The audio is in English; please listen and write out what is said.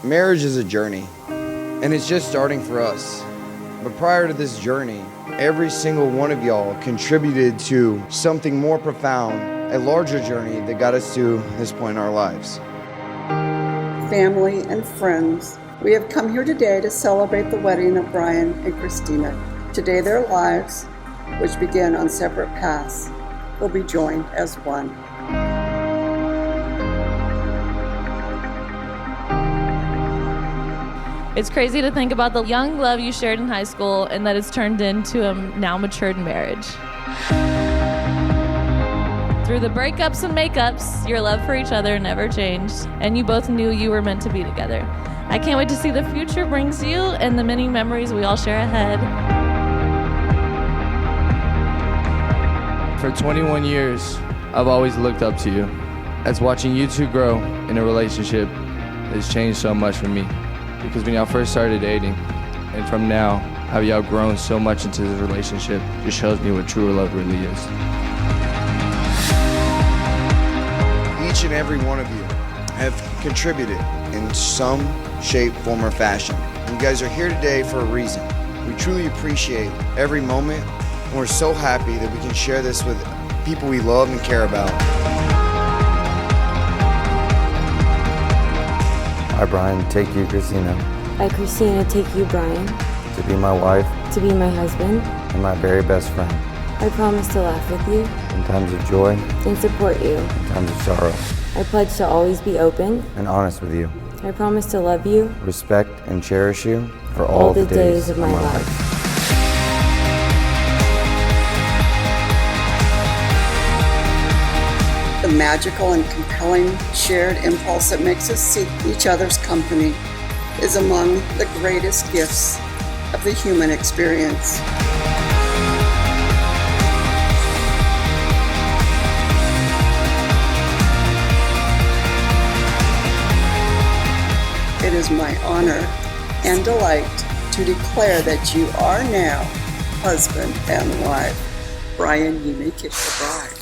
Marriage is a journey, and it's just starting for us. But prior to this journey, every single one of y'all contributed to something more profound, a larger journey that got us to this point in our lives. Family and friends, we have come here today to celebrate the wedding of Brian and Kristina. Today their lives, which began on separate paths, will be joined as one. It's crazy to think about the young love you shared in high school and that it's turned into a now matured marriage. Through the breakups and makeups, your love for each other never changed, and you both knew you were meant to be together. I can't wait to see the future brings you and the many memories we all share ahead. For 21 years, I've always looked up to you. As watching you two grow in a relationship has changed so much for me. Because when y'all first started dating, and from now, how y'all grown so much into this relationship just shows me what true love really is. Each and every one of you have contributed in some shape, form, or fashion. You guys are here today for a reason. We truly appreciate every moment, and we're so happy that we can share this with people we love and care about. I, Brian, take you, Kristina, I, Kristina, take you, Brian, to be my wife to be my husband. and my very best friend. I promise to laugh with you In times of joy, and support you. in times of sorrow, I pledge to always be open. and honest with you. I promise to love you Respect and cherish you for all the days of my life. The magical and compelling shared impulse that makes us seek each other's company is among the greatest gifts of the human experience. It is my honor and delight to declare that you are now husband and wife. Brian, you may kiss the bride.